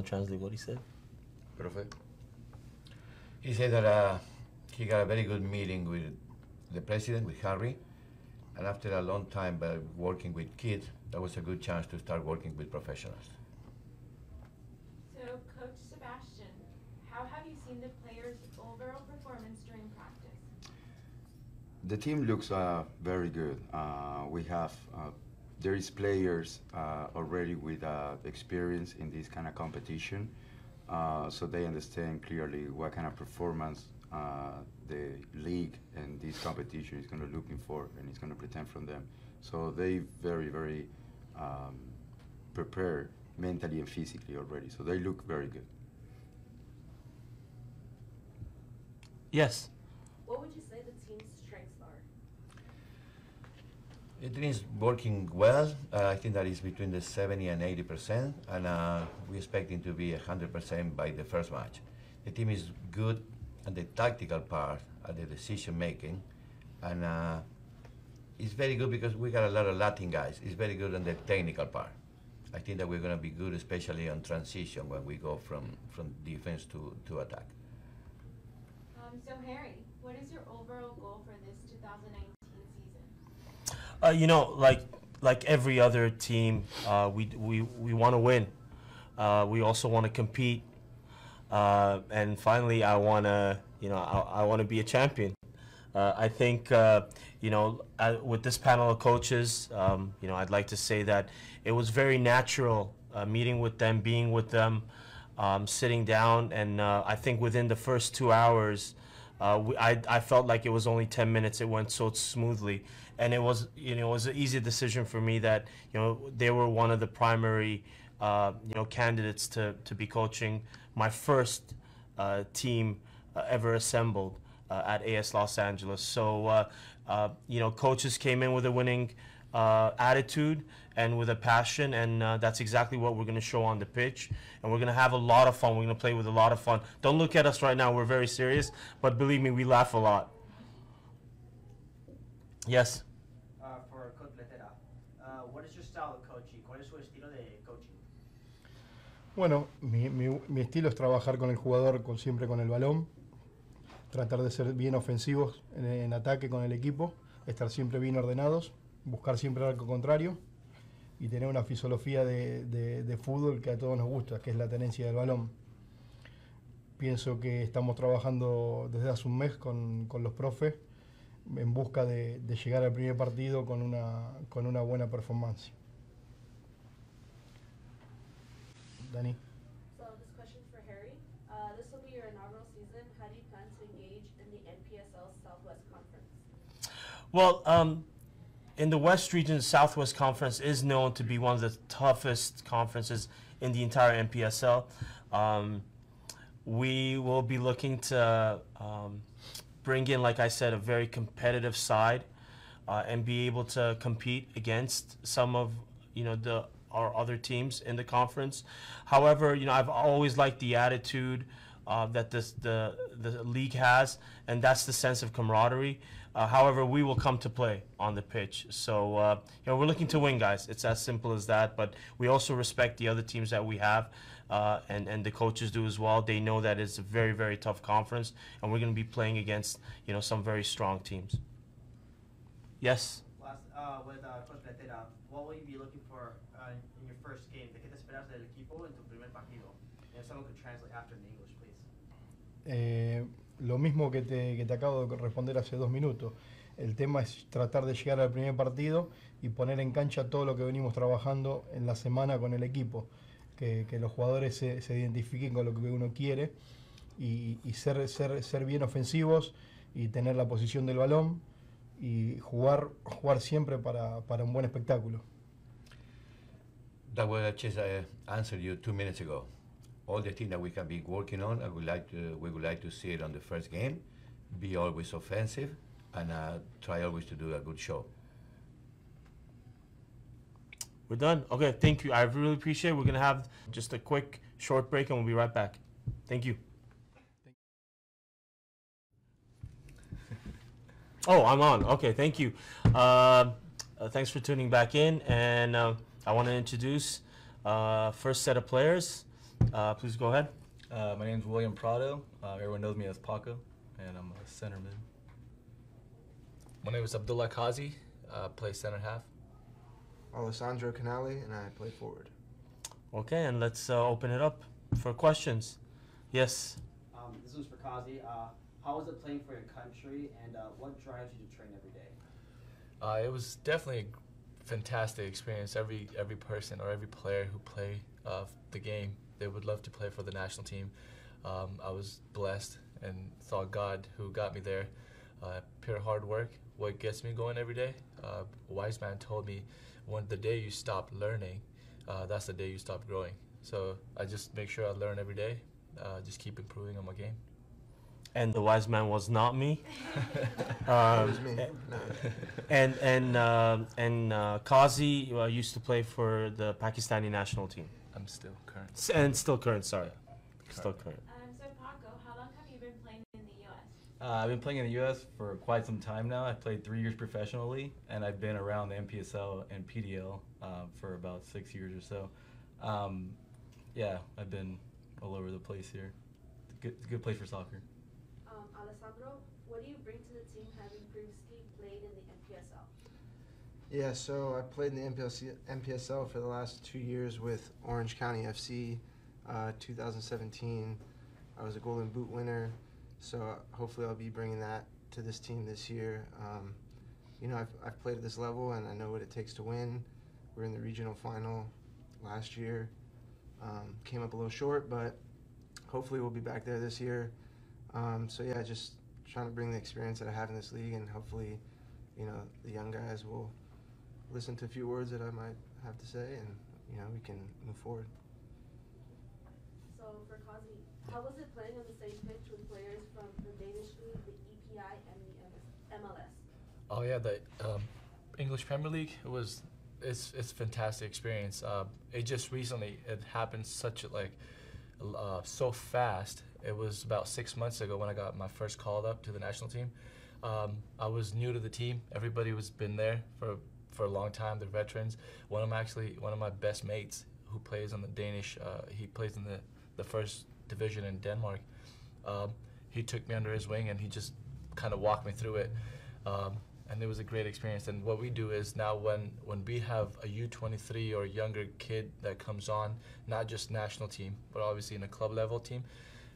Translate what he said. Perfect. He said that he got a very good meeting with the president, with Harry, and after a long time working with kids, that was a good chance to start working with professionals. So, Coach Sebastian, how have you seen the players' overall performance during practice? The team looks very good. We have there is players already with experience in this kind of competition, so they understand clearly what kind of performance the league and this competition is going to looking for, and it's going to pretend from them. So they very prepared mentally and physically already. So they look very good. Yes. What would you say the team's strengths are? The team is working well. I think that is between the 70 and 80%, and we expect it to be 100% by the first match. The team is good at the tactical part, at the decision making, and it's very good because we got a lot of Latin guys. It's very good on the technical part. I think that we're going to be good, especially on transition when we go from defense to attack. So Harry, what is your overall goal for this 2019 season? You know, like every other team, we want to win. We also want to compete, and finally, I want to be a champion. I think with this panel of coaches, I'd like to say that it was very natural meeting with them, being with them, sitting down, and I think within the first 2 hours, I felt like it was only 10 minutes. It went so smoothly, and it was an easy decision for me that they were one of the primary candidates to be coaching my first team ever assembled at AS Los Angeles. So coaches came in with a winning attitude and with a passion, and that's exactly what we're going to show on the pitch. And we're going to have a lot of fun. We're going to play with a lot of fun. Don't look at us right now. We're very serious, but believe me, we laugh a lot. Yes? For Coach Lettera, what is your style of coaching? ¿Cuál es su estilo de coaching? Bueno, mi estilo es trabajar con el jugador siempre con el balón, tratar de ser bien ofensivos en ataque con el equipo, estar siempre bien ordenados, buscar siempre el arco contrario y tener una filosofía de fútbol que a todos nos gusta, que es la tenencia del balón. Pienso que estamos trabajando desde hace un mes con los profes en busca de llegar al primer partido con una buena performance. Dani. So this question for Harry. This will be your inaugural season. How do you plan to engage in the NPSL Southwest Conference? Well, in the West Region, Southwest Conference is known to be one of the toughest conferences in the entire NPSL. We will be looking to bring in, like I said, a very competitive side and be able to compete against some of our other teams in the conference. However, I've always liked the attitude that the league has, and that's the sense of camaraderie. However, we will come to play on the pitch. So, we're looking to win, guys. It's as simple as that. But we also respect the other teams that we have, and the coaches do as well. They know that it's a very, very tough conference, and we're going to be playing against, some very strong teams. Yes? Last, with Coach Lettera, what will you be looking for in your first game? ¿De qué te esperas del equipo en tu primer partido? And if someone could translate after in English, please. Lo mismo que te acabo de responder hace 2 minutos. El tema es tratar de llegar al primer partido y poner en cancha todo lo que venimos trabajando en la semana con el equipo. Que los jugadores se identifiquen con lo que uno quiere y ser bien ofensivos y tener la posición del balón y jugar siempre para un buen espectáculo. That was I just answered you 2 minutes ago. All the things that we can be working on, we would like to see it on the first game, be always offensive, and try always to do a good show. We're done. Okay, thank you. I really appreciate it. We're going to have just a quick, short break, and we'll be right back. Thank you. Oh, I'm on. Okay, thank you. Thanks for tuning back in, and I want to introduce first set of players. Please go ahead. My name's William Prado. Everyone knows me as Paco, and I'm a centerman. My name is Abdulah Qazi. Play center half. Alessandro Canale, and I play forward. Okay, and let's open it up for questions. Yes. This one's for Qazi. How was it playing for your country, and what drives you to train every day? It was definitely a fantastic experience. Every person or every player who play the game, they would love to play for the national team. I was blessed and thought God who got me there. Pure hard work, what gets me going every day. A wise man told me, when the day you stop learning, that's the day you stop growing. So I just make sure I learn every day, just keep improving on my game. And the wise man was not me. It was me. No. And Qazi used to play for the Pakistani national team. I'm still current. And still current, sorry. Current. Still current. So Paco, how long have you been playing in the U.S.? I've been playing in the U.S. for quite some time now. I've played 3 years professionally, and I've been around the NPSL and PDL for about 6 years or so. Yeah, I've been all over the place here. It's a good place for soccer. Alessandro, what do you bring to the team having previously played in the NPSL? Yeah, so I played in the NPSL for the last 2 years with Orange County FC. 2017, I was a Golden Boot winner, so hopefully I'll be bringing that to this team this year. You know, I've played at this level, and I know what it takes to win. We're in the regional final last year. Came up a little short, but hopefully we'll be back there this year. So yeah, just trying to bring the experience that I have in this league, and hopefully, you know, the young guys will listen to a few words that I might have to say, and you know, we can move forward. So for Qazi, how was it playing on the same pitch with players from the Danish league, the EPI, and the MLS? Oh yeah, the English Premier League, it's a fantastic experience. It just recently, it happened so fast. It was about 6 months ago when I got my first call up to the national team. I was new to the team. Everybody was been there for a long time. They're veterans. One of my best mates who plays on the Danish, he plays in the first division in Denmark. He took me under his wing and he just kind of walked me through it. And it was a great experience. And what we do is now when we have a U23 or a younger kid that comes on, not just national team, but obviously in a club level team,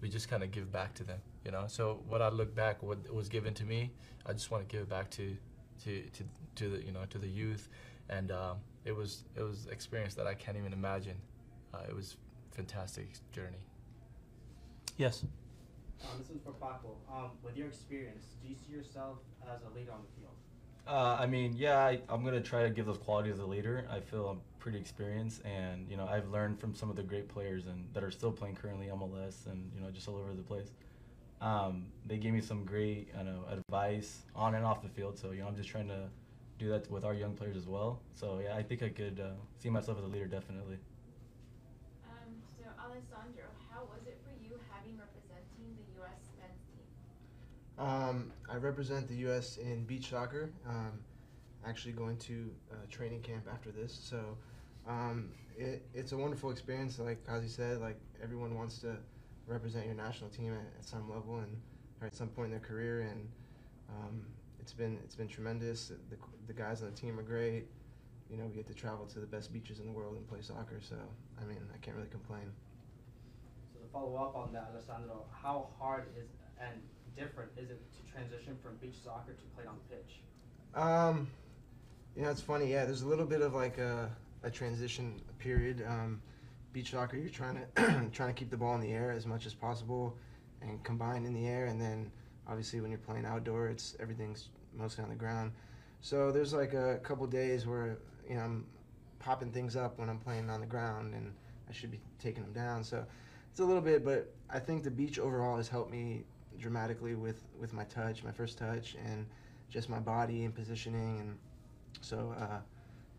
we just kind of give back to them, you know. So what I look back, what was given to me, I just want to give it back to the youth, and it was an experience that I can't even imagine. It was a fantastic journey. Yes. This is for Paco. With your experience, do you see yourself as a leader on the field? I mean, yeah, I'm going to try to give those qualities as a leader. I feel I'm pretty experienced, and, you know, I've learned from some of the great players and that are still playing currently MLS and, you know, just all over the place. They gave me some great, advice on and off the field, so, you know, I'm just trying to do that with our young players as well. So, yeah, I think I could see myself as a leader, definitely. So Alessandro, how was it for you having representing the U.S. men's team? I represent the U.S. in beach soccer. Actually going to training camp after this, so it's a wonderful experience. Like Qazi said, like everyone wants to represent your national team at some level and or at some point in their career, and it's been tremendous. The guys on the team are great. You know, we get to travel to the best beaches in the world and play soccer. So I mean, I can't really complain. So to follow up on that, Alessandro, how hard is and different is it to transition from beach soccer to play on the pitch? You know, it's funny. Yeah, there's a little bit of like a transition period. Beach soccer, you're trying to keep the ball in the air as much as possible and combined in the air, and then obviously when you're playing outdoor, everything's mostly on the ground. So there's like a couple days where, you know, I'm popping things up when I'm playing on the ground, and I should be taking them down. So it's a little bit, but I think the beach overall has helped me dramatically with my touch, my first touch, and just my body and positioning. And so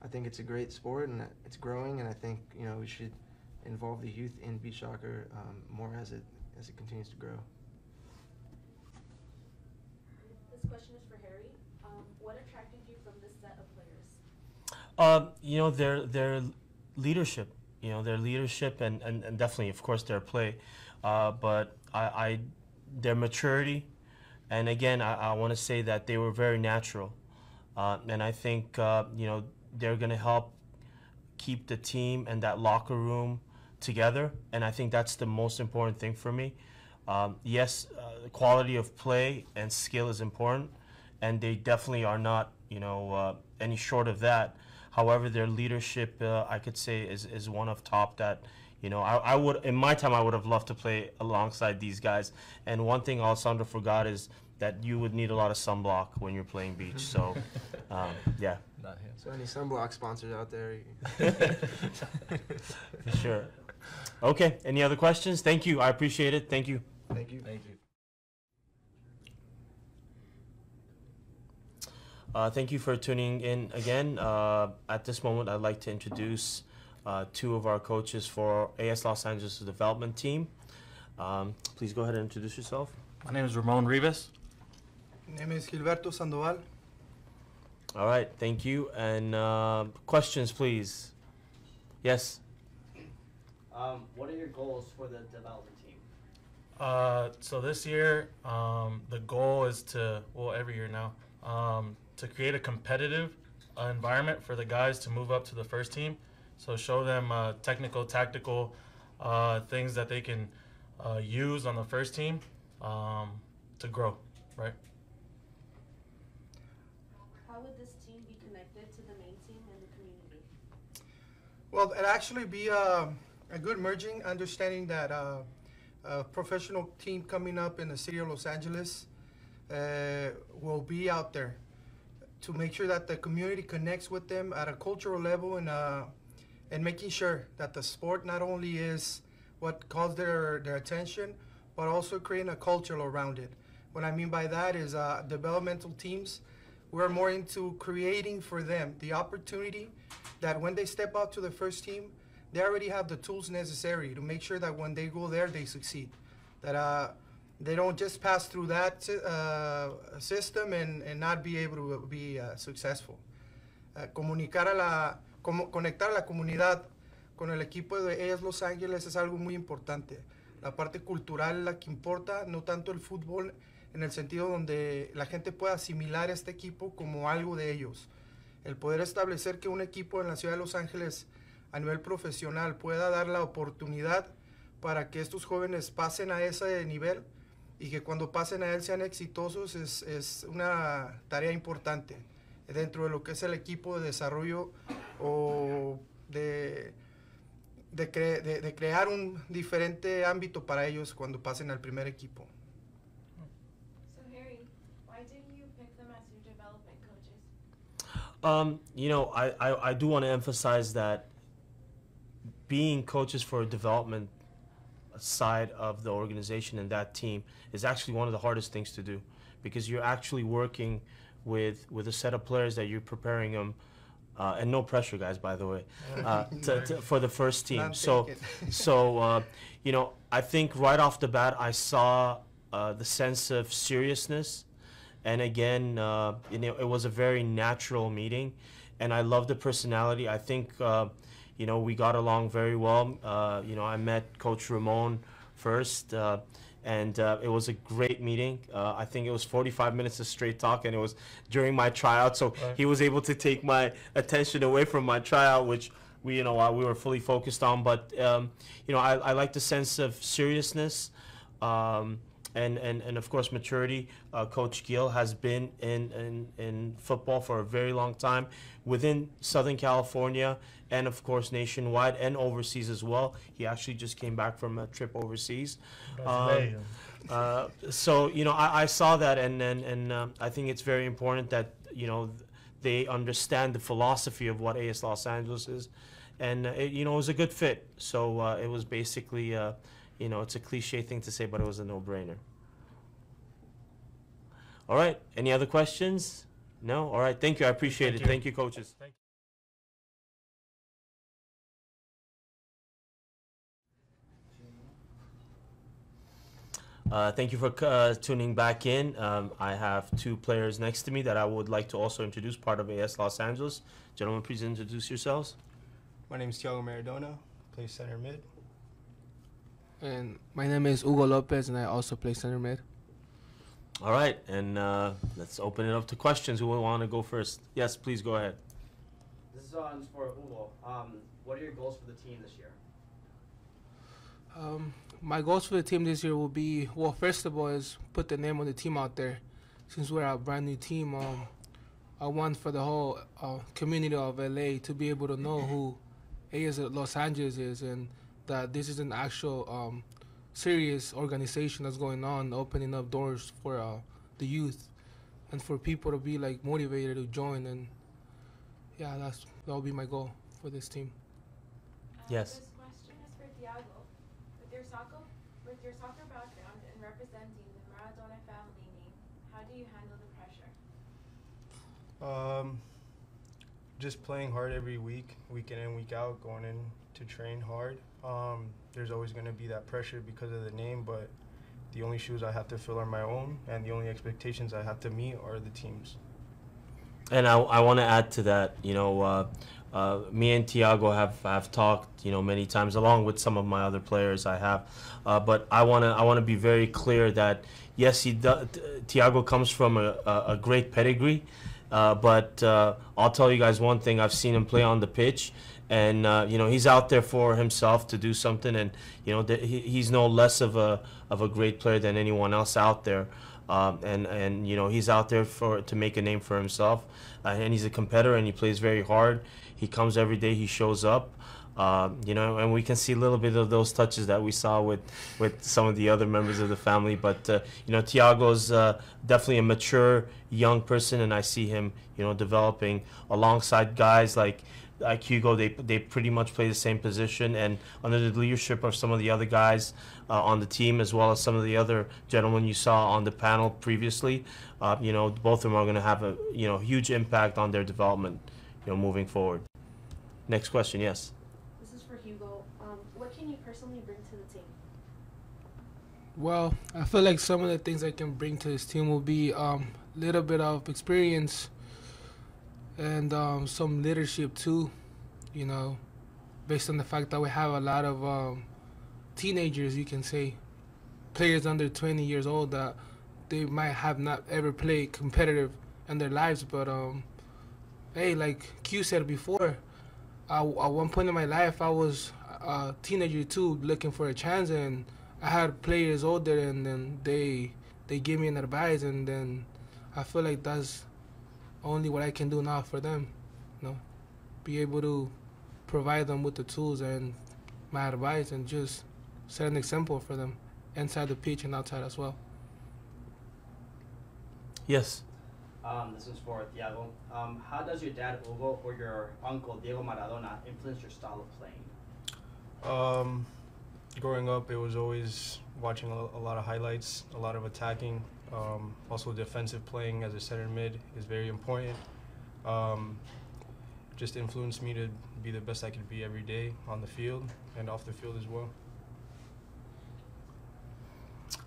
I think it's a great sport, and it's growing, and I think, you know, we should involve the youth in beach soccer more as it continues to grow. This question is for Harry. What attracted you from this set of players? You know, their leadership. you know, their leadership and definitely, of course, their play, but their maturity, and again, I want to say that they were very natural, and I think you know, they're going to help keep the team and that locker room together, and I think that's the most important thing for me. Yes, the quality of play and skill is important, and they definitely are not, you know, any short of that. However, their leadership, I could say, is one of top that, you know, I would, in my time, I would have loved to play alongside these guys. And one thing Alessandro forgot is that you would need a lot of sunblock when you're playing beach. So, yeah. Not him. So any sunblock sponsors out there? For sure. Okay, any other questions? Thank you, I appreciate it. Thank you. Thank you. Thank you. Thank you for tuning in again. At this moment, I'd like to introduce two of our coaches for AS Los Angeles development team. Please go ahead and introduce yourself. My name is Ramon Rivas. My name is Gilberto Sandoval. All right, thank you. And questions, please. Yes? What are your goals for the development team? So this year, the goal is to, well, every year now, to create a competitive environment for the guys to move up to the first team. So show them technical, tactical things that they can use on the first team to grow, right? How would this team be connected to the main team and the community? Well, it'd actually be a good merging, understanding that a professional team coming up in the city of Los Angeles will be out there to make sure that the community connects with them at a cultural level, and making sure that the sport not only is what calls their attention, but also creating a culture around it. What I mean by that is developmental teams, we're more into creating for them the opportunity that when they step out to the first team, they already have the tools necessary to make sure that when they go there, they succeed. That they don't just pass through that system and not be able to be successful. Conectar a la comunidad con el equipo de AS Los Ángeles es algo muy importante. La parte cultural es la que importa, no tanto el fútbol, en el sentido donde la gente pueda asimilar este equipo como algo de ellos. El poder establecer que un equipo en la ciudad de Los Ángeles a nivel profesional pueda dar la oportunidad para que estos jóvenes pasen a ese nivel y que cuando pasen a él sean exitosos es una tarea importante dentro de lo que es el equipo de desarrollo o de crear un diferente ámbito para ellos cuando pasen al primer equipo. So Harry, why didn't you pick them as your development coaches? You know, I do want to emphasize that being coaches for a development side of the organization and that team is actually one of the hardest things to do, because you're actually working with a set of players that you're preparing them, and no pressure, guys, by the way, for the first team. So you know, I think right off the bat I saw the sense of seriousness, and again, you know, it was a very natural meeting, and I love the personality. I think you know, we got along very well. You know, I met Coach Ramon first, and it was a great meeting. I think it was 45 minutes of straight talk, and it was during my tryout, so he was able to take my attention away from my tryout, which we were fully focused on. But you know, I like the sense of seriousness, and of course maturity. Coach Gil has been in football for a very long time within Southern California, and of course nationwide and overseas as well. He actually just came back from a trip overseas. So you know, I saw that, and I think it's very important that, you know, they understand the philosophy of what AS Los Angeles is, and you know, it was a good fit. So it was basically, you know, it's a cliche thing to say, but it was a no-brainer. All right, any other questions? No? All right, thank you, I appreciate it. Thank you, coaches. Thank you. Thank you for tuning back in. I have two players next to me that I would like to also introduce, part of AS Los Angeles. Gentlemen, please introduce yourselves. My name is Thiago Maradona, play center mid. And my name is Hugo Lopez, and I also play center mid. All right, and let's open it up to questions. Who will want to go first? Yes, please go ahead. This is on for Hugo. What are your goals for the team this year? My goals for the team this year will be, well, first of all, is put the name of the team out there. Since we're a brand new team, I want for the whole community of LA to be able to know who AS Los Angeles is, and that this is an actual serious organization that's going on, opening up doors for the youth and for people to be like motivated to join. And yeah, that will be my goal for this team. Yes. This question is for Thiago. With your soccer background and representing the Maradona family name, how do you handle the pressure? Just playing hard every week in and week out, going in to train hard. There's always going to be that pressure because of the name, but the only shoes I have to fill are my own, and the only expectations I have to meet are the team's. And I want to add to that, me and Thiago have talked, many times, along with some of my other players I have. But I want to be very clear that yes, Thiago comes from a great pedigree, but I'll tell you guys one thing: I've seen him play on the pitch, and he's out there for himself to do something, and he's no less of a great player than anyone else out there. And he's out there to make a name for himself, and he's a competitor, and he plays very hard. He comes every day, he shows up, and we can see a little bit of those touches that we saw with some of the other members of the family. But Thiago's definitely a mature young person, and I see him developing alongside guys like Hugo. They pretty much play the same position, and under the leadership of some of the other guys on the team, as well as some of the other gentlemen you saw on the panel previously, both of them are going to have a huge impact on their development moving forward. Next question. Yes. This is for Hugo. What can you personally bring to the team? Well, I feel like some of the things I can bring to this team will be little bit of experience and some leadership too, based on the fact that we have a lot of teenagers, you can say, players under 20 years old that they might have not ever played competitive in their lives. But hey, like Q said before, at one point in my life I was a teenager too, looking for a chance, and I had players older, and then they gave me an advice, and then I feel like that's only what I can do now for them, be able to provide them with the tools and my advice, and just set an example for them inside the pitch and outside as well. Yes. This is for Thiago. How does your dad Hugo or your uncle Diego Maradona influence your style of playing? Growing up, it was always watching a lot of highlights, a lot of attacking. Also, defensive playing as a center mid is very important. Just influenced me to be the best I could be every day on the field and off the field as well.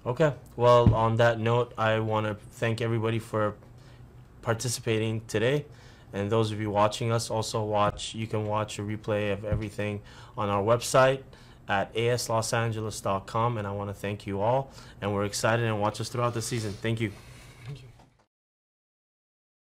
Okay. Well, on that note, I want to thank everybody for participating today. And those of you watching us, you can watch a replay of everything on our website at aslosangeles.com. And I want to thank you all. And we're excited, and watch us throughout the season. Thank you.